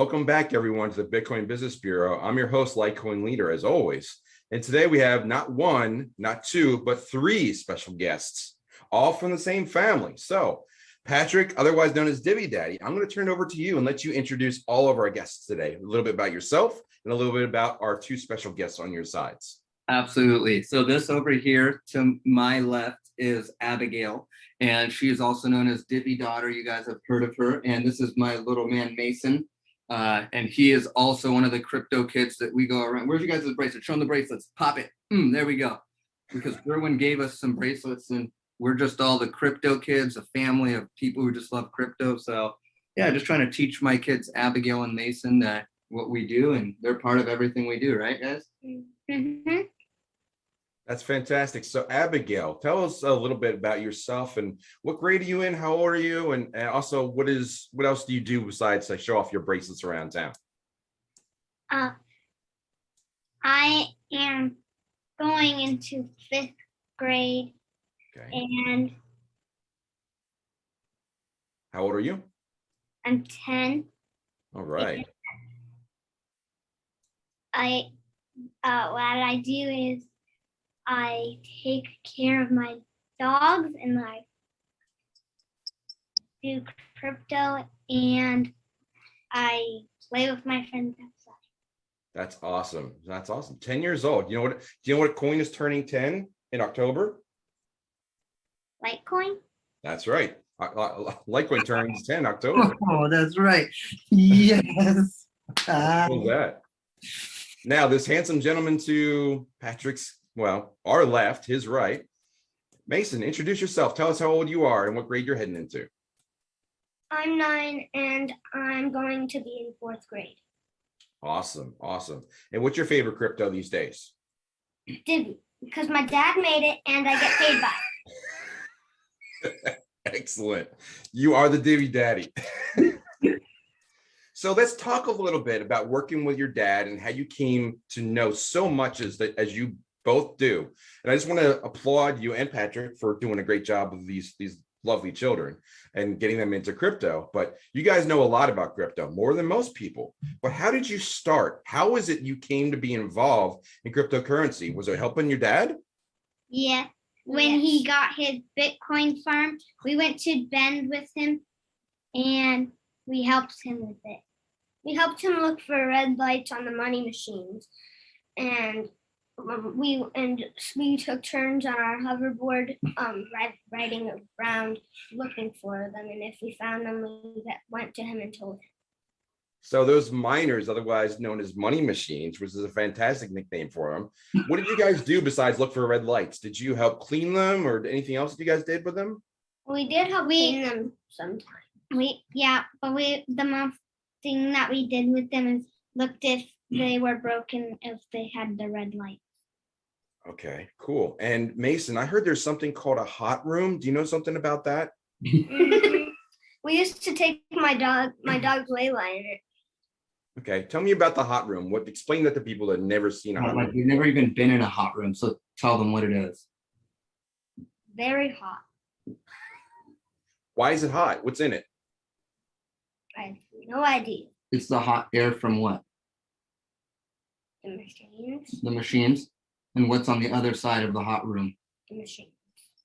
Welcome back, everyone, to the Bitcoin Business Bureau. I'm your host, Litecoin Leader, as always. And today we have not one, not two, but three special guests, all from the same family. So, Patrick, otherwise known as Divi Daddy, I'm going to turn it over to you and let you introduce all of our guests today. A little bit about yourself and a little bit about our two special guests on your sides. Absolutely. So this over here to my left is Abigail, and she is also known as Divi Daughter. You guys have heard of her. And this is my little man, Mason. And he is also one of the crypto kids that we go around. Where's you guys' bracelet? Show them the bracelets. Pop it. There we go. Because Gerwin gave us some bracelets, and we're just all the crypto kids, a family of people who just love crypto. So yeah, just trying to teach my kids, Abigail and Mason, that what we do, and they're part of everything we do, right, guys? Mm-hmm. That's fantastic. So Abigail, tell us a little bit about yourself and what grade are you in? How old are you? And also what else do you do besides show off your bracelets around town? I am going into 5th grade. Okay. And How old are you? I'm 10. All right. What I do is I take care of my dogs and I do crypto and I play with my friends outside. That's awesome. That's awesome. 10 years old. Do you know what coin is turning 10 in October? Litecoin? That's right. Litecoin turns 10 in October. Oh, that's right. Yes. What was that? Now, this handsome gentleman to Patrick's, our left, his right. Mason, introduce yourself. Tell us how old you are and what grade you're heading into. I'm 9 and I'm going to be in 4th grade. Awesome. Awesome. And what's your favorite crypto these days? Divi, because my dad made it and I get paid by it. Excellent. You are the Divi Daddy. So let's talk a little bit about working with your dad and how you came to know so much as you both do. And I just want to applaud you and Patrick for doing a great job with these lovely children and getting them into crypto. But you guys know a lot about crypto, more than most people. But how did you start? How is it you came to be involved in cryptocurrency? Was it helping your dad? Yeah. When he got his Bitcoin farm, we went to Bend with him and we helped him with it. We helped him look for red lights on the money machines. And we took turns on our hoverboard riding around looking for them. And if we found them, we went to him and told him. So those miners, otherwise known as money machines, which is a fantastic nickname for them. What did you guys do besides look for red lights? Did you help clean them or anything else that you guys did with them? We did help clean them sometimes. The most thing that we did with them is looked if they were broken, if they had the red light. Okay, cool. And Mason, I heard there's something called a hot room. Do you know something about that? Mm-hmm. We used to take my dog Layla in it. Okay, tell me about the hot room. Explain that to people that have never seen a hot room. You've never even been in a hot room, so tell them what it is. Very hot. Why is it hot? What's in it? I have no idea. It's the hot air from what? The machines. The machines. And what's on the other side of the hot room? The machines.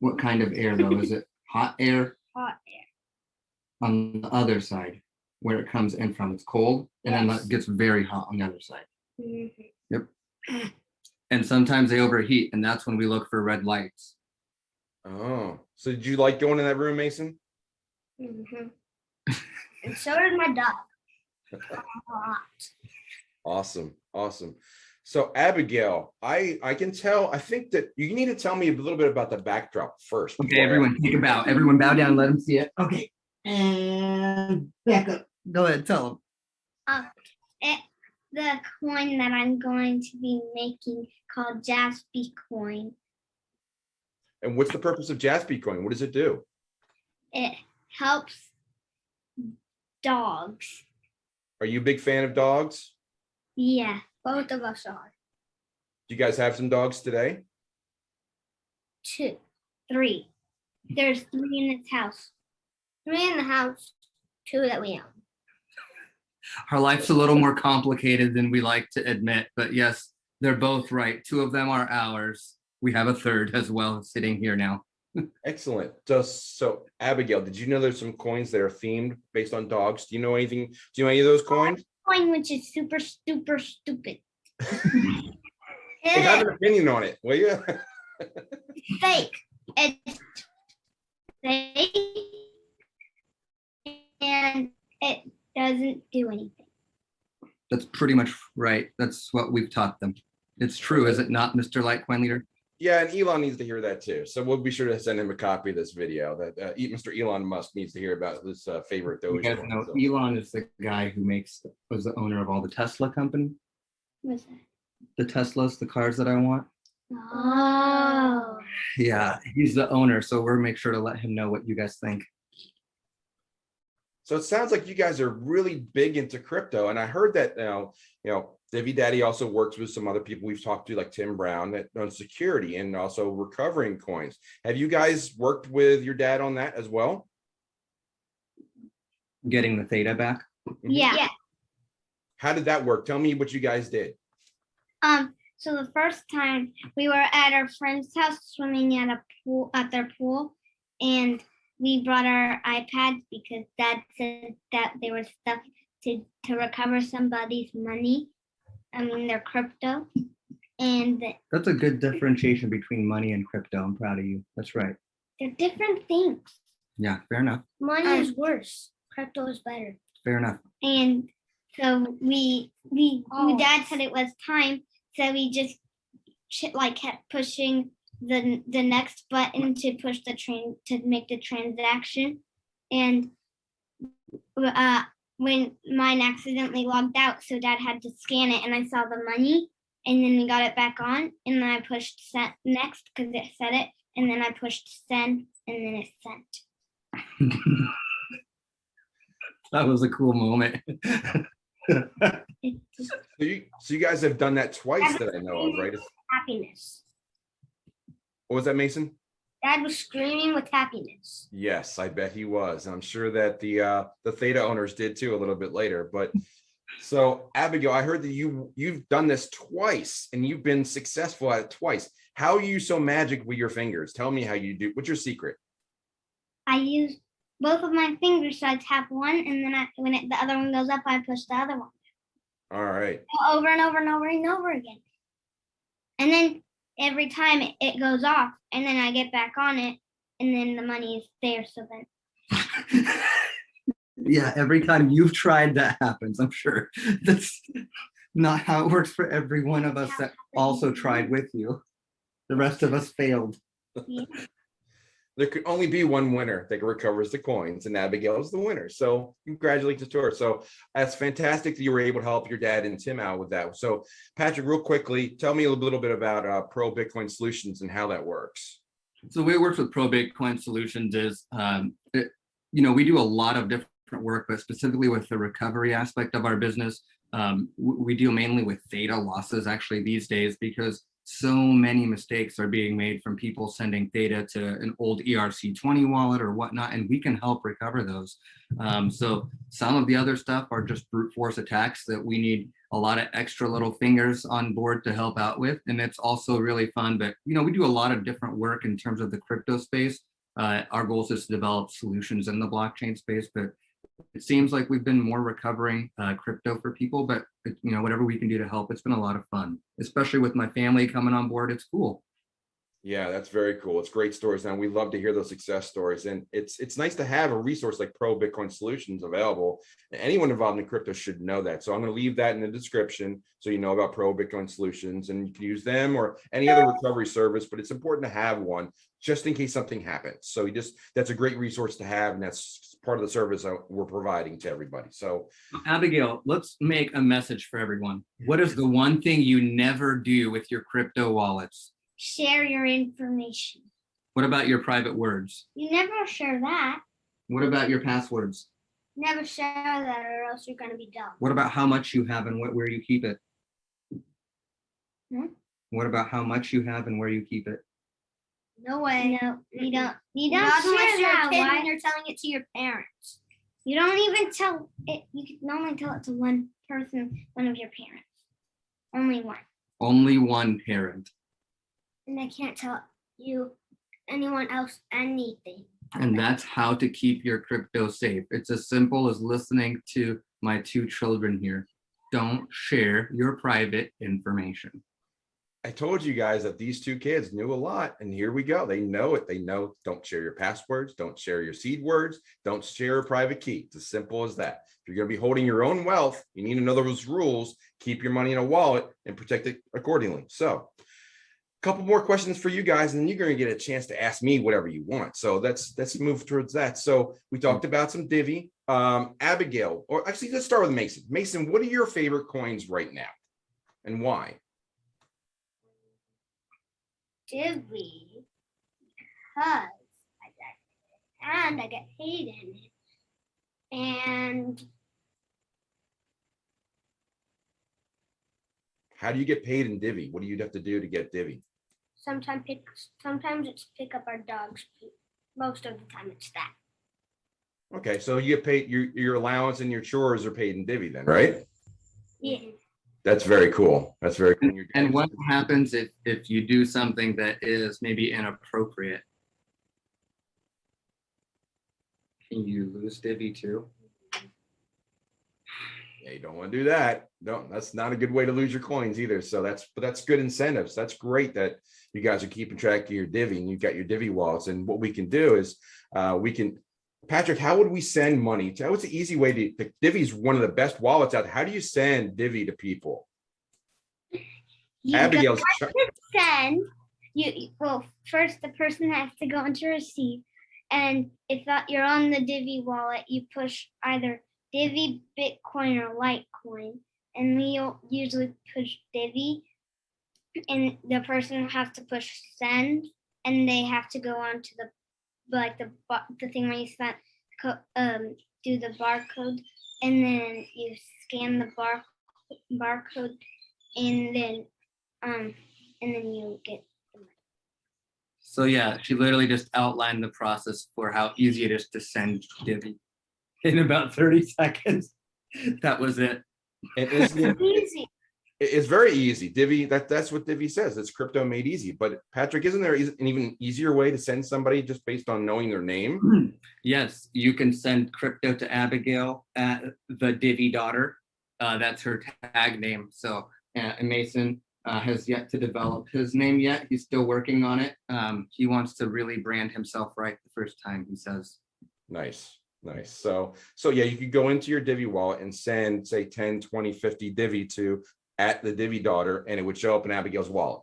What kind of air though? Is it hot air? Hot air. On the other side, where it comes in from, it's cold, and then it gets very hot on the other side. Mm-hmm. Yep. And sometimes they overheat, and that's when we look for red lights. Oh, so did you like going in that room, Mason? Mm-hmm. And so did my dog. Awesome. So Abigail, I can tell, I think that you need to tell me a little bit about the backdrop first. Okay, everyone take a bow. Everyone bow down, let them see it. Okay. And back up. Go ahead, tell them. The coin that I'm going to be making called Jaspy coin. And what's the purpose of Jaspy coin? What does it do? It helps dogs. Are you a big fan of dogs? Yeah, both of us are. Do you guys have some dogs today? 2, 3. There's 3 in this house. 3 in the house, 2 that we own. Our life's a little more complicated than we like to admit, but yes, they're both right. Two of them are ours. We have a third as well sitting here now. Excellent. So Abigail, did you know there's some coins that are themed based on dogs? Do you know anything? Do you know any of those coins? Coin which is super stupid. Well, have an opinion on it, will you? Fake. It's fake. And it doesn't do anything. That's pretty much right. That's what we've taught them. It's true, is it not, Mr. Litecoin leader? Yeah, and Elon needs to hear that too. So we'll be sure to send him a copy of this video. That Mr. Elon Musk needs to hear about this favorite You guys Doge. know So. Elon is the guy who was the owner of all the Tesla company. What's that? The Teslas, the cars that I want. Oh. Yeah, he's the owner. So we'll make sure to let him know what you guys think. So it sounds like you guys are really big into crypto, and I heard that Divi Daddy also works with some other people we've talked to, like Tim Brown, that on security and also recovering coins. Have you guys worked with your dad on that as well? Getting the Theta back. Yeah. How did that work? Tell me what you guys did. So the first time we were at our friend's house swimming at their pool, and we brought our iPads because Dad said that there was stuff to recover somebody's money. I mean, their crypto. And That's a good differentiation between money and crypto. I'm proud of you. That's right. they're different things. Yeah, fair enough. Money is worse. Crypto is better. Fair enough. And so Dad said it was time, so we just kept pushing the next button to push to make the transaction, and when mine accidentally logged out, so Dad had to scan it, and I saw the money, and then we got it back on, and then I pushed send next because it said it, and then I pushed send, and then it sent. That was a cool moment. So you guys have done that twice that I know of, right? Happiness. What was that, Mason? Dad was screaming with happiness. Yes, I bet he was. I'm sure that the Theta owners did too a little bit later. But so Abigail, I heard that you've done this twice and you've been successful at it twice. How are you so magic with your fingers? Tell me how you do. What's your secret? I use both of my fingers, so I tap one, and then when the other one goes up, I push the other one. All right. Over and over and over and over again. And then every time it goes off, and then I get back on it, and then the money is there. So then. Yeah, every time you've tried, that happens. I'm sure that's not how it works for every one of us that also tried with you. The rest of us failed. Yeah. There could only be one winner that recovers the coins, and Abigail is the winner. So congratulations to her. So that's fantastic that you were able to help your dad and Tim out with that. So Patrick, real quickly, tell me a little bit about Pro Bitcoin Solutions and how that works. So the way it works with Pro Bitcoin Solutions is, we do a lot of different work, but specifically with the recovery aspect of our business, we deal mainly with Theta losses actually these days, because so many mistakes are being made from people sending Theta to an old ERC20 wallet or whatnot, and we can help recover those. So some of the other stuff are just brute force attacks that we need a lot of extra little fingers on board to help out with, and it's also really fun. But we do a lot of different work in terms of the crypto space. Our goal is to develop solutions in the blockchain space, but it seems like we've been more recovering crypto for people, but whatever we can do to help, it's been a lot of fun, especially with my family coming on board. It's cool. Yeah, that's very cool. It's great stories. Now we love to hear those success stories, and it's nice to have a resource like Pro Bitcoin Solutions available. Anyone involved in crypto should know that. So I'm going to leave that in the description so you know about Pro Bitcoin Solutions, and you can use them or any other recovery service. But it's important to have one just in case something happens. So that's a great resource to have, and that's part of the service we're providing to everybody. So Abigail, let's make a message for everyone. What is the one thing you never do with your crypto wallets? Share your information. What about your private words? You never share that. What about your passwords? Never share that, or else you're going to be dumb. What about how much you have and where you keep it? Hmm? What about how much you have and where you keep it? No way. No, you don't. You don't Not share unless you're that. a kid Why? and you're telling it to your parents. You don't even tell it. You can only tell it to one person, one of your parents. Only one. Only one parent. And I can't tell you anyone else anything. And that's how to keep your crypto safe. It's as simple as listening to my 2 children here. Don't share your private information. I told you guys that these 2 kids knew a lot, and here we go. They know it. They know don't share your passwords, don't share your seed words, don't share a private key. It's as simple as that. If you're going to be holding your own wealth, you need to know those rules. Keep your money in a wallet and protect it accordingly. So, a couple more questions for you guys, and then you're going to get a chance to ask me whatever you want. So let's move towards that. So we talked about some Divi. Abigail, or actually, let's start with Mason. Mason, what are your favorite coins right now, and why? Divi, because I get paid in it, and How do you get paid in Divi? What do you have to do to get Divi? sometimes it's pick up our dog's poop. Most of the time, it's that. Okay, so you get paid, your allowance and your chores are paid in Divi then, right? Yeah. That's very cool. That's very cool. And what happens if you do something that is maybe inappropriate? Can you lose Divi too? Yeah, you don't want to do that. That's not a good way to lose your coins either. So that's good incentives. That's great that you guys are keeping track of your Divi and you've got your Divi wallets. And what we can do is Patrick, how would we send money? What's the easy way to Divi's one of the best wallets out there. How do you send Divi to people? Abigail's Send well, first the person has to go into receive, and if you're on the Divi wallet, you push either Divi, Bitcoin, or Litecoin, and we usually push Divi, and the person has to push send, and they have to go on to the thing where you do the barcode, and then you scan the barcode, and then you get the money. So yeah, she literally just outlined the process for how easy it is to send Divi in about 30 seconds. That was it. Easy. It's very easy. Divi, that's what Divi says. It's crypto made easy. But Patrick, isn't there an even easier way to send somebody just based on knowing their name? Yes, you can send crypto to Abigail at the Divi daughter. That's her tag name. So Mason has yet to develop his name yet. He's still working on it. He wants to really brand himself right the first time, he says. Nice. So yeah, you could go into your Divi wallet and send, say, 10, 20, 50 Divi to at the Divi daughter, and it would show up in Abigail's wallet.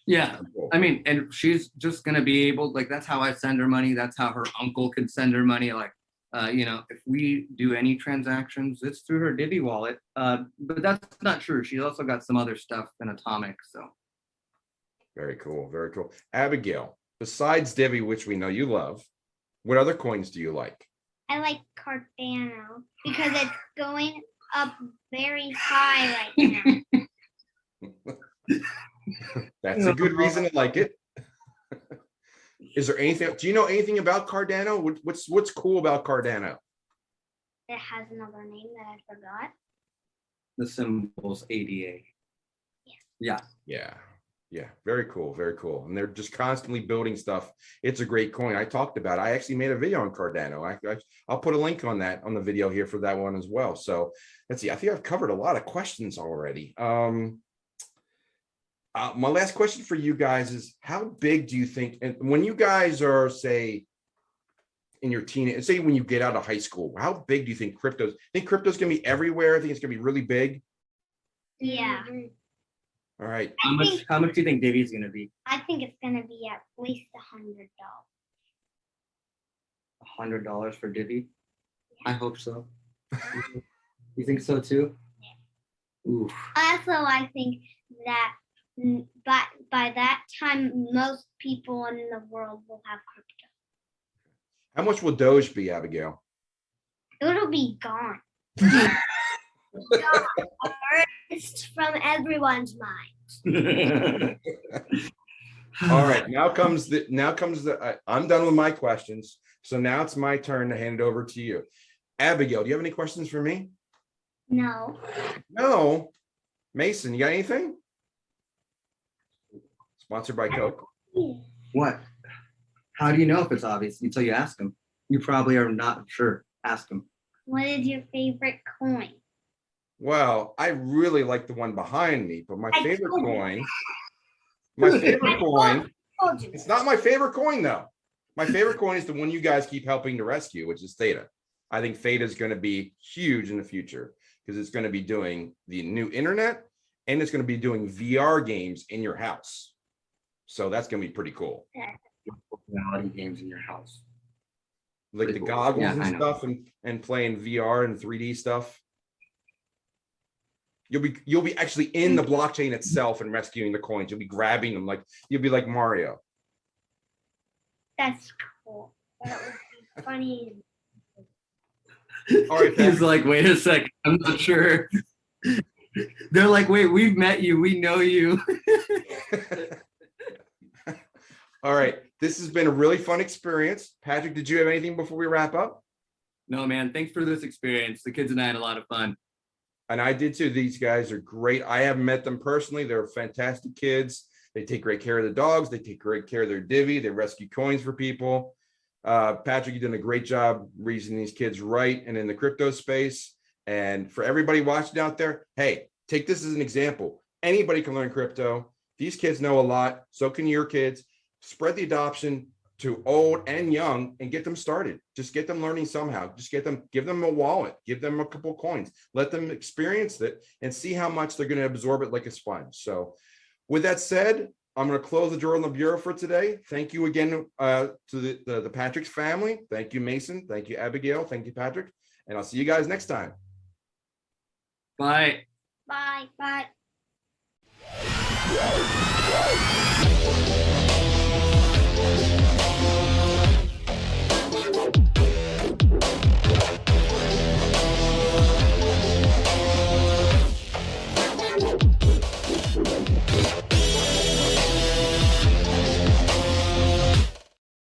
Yeah, I mean, and she's just gonna be able, like, that's how I send her money. That's how her uncle could send her money. Like, if we do any transactions, it's through her Divi wallet. But that's not true. She's also got some other stuff in Atomic. So very cool. Abigail, besides Divi, which we know you love, what other coins do you like? I like Cardano because it's going up very high right now. That's a good reason to like it. Is there anything? Do you know anything about Cardano? What's cool about Cardano? It has another name that I forgot. the symbol's ADA. Yeah. Very cool. And they're just constantly building stuff. It's a great coin. I talked about it. I actually made a video on Cardano. I'll put a link on the video here for that one as well. So let's see. I think I've covered a lot of questions already. My last question for you guys is, how big do you think, and when you guys are, say, in your teen, say when you get out of high school, how big do you think crypto's gonna be everywhere? I think it's gonna be really big. Yeah. All right. How much do you think Divi's gonna be? I think it's gonna be at least $100. $100 for Divi? I hope so. You think so too? Yeah. Oof. Also, I think that by that time, most people in the world will have crypto. How much will Doge be, Abigail? It'll be gone. Erased from everyone's mind. All right, now comes the I'm done with my questions. So now it's my turn to hand it over to you. Abigail, do you have any questions for me? No. No. Mason, you got anything? Sponsored by Coke. What? How do you know if it's obvious until you ask them? You probably are not sure. Ask them. What is your favorite coin? Well, I really like the one behind me, but my I favorite told you. coin, my favorite coin, Told you. it's not my favorite coin though. My favorite coin is the one you guys keep helping to rescue, which is Theta. I think Theta is going to be huge in the future because it's going to be doing the new internet and it's going to be doing VR games in your house. So that's going to be pretty cool. Reality games in your house. Like Pretty the cool. goggles Yeah, and I know. stuff and playing VR and 3D stuff. You'll be actually in the blockchain itself and rescuing the coins. You'll be grabbing them like you'll be like Mario. That's cool. That would be funny. All right, He's Patrick. like, wait a second, I'm not sure. They're like, wait, we've met you, we know you. All right. This has been a really fun experience. Patrick, did you have anything before we wrap up? No, man, thanks for this experience. The kids and I had a lot of fun. And I did too. These guys are great. I haven't met them personally. They're fantastic kids. They take great care of the dogs. They take great care of their Divi. They rescue coins for people. Patrick, you've done a great job raising these kids right and in the crypto space. And for everybody watching out there, hey, take this as an example. Anybody can learn crypto. These kids know a lot. So can your kids. Spread the adoption to old and young and get them started. Just get them learning somehow. Just give them a wallet, give them a couple coins, let them experience it and see how much they're going to absorb it like a sponge. So with that said, I'm going to close the drawer on the bureau for today. Thank you again to the Patrick's family. Thank you, Mason. Thank you, Abigail. Thank you, Patrick. And I'll see you guys next time. Bye. Bye. Bye.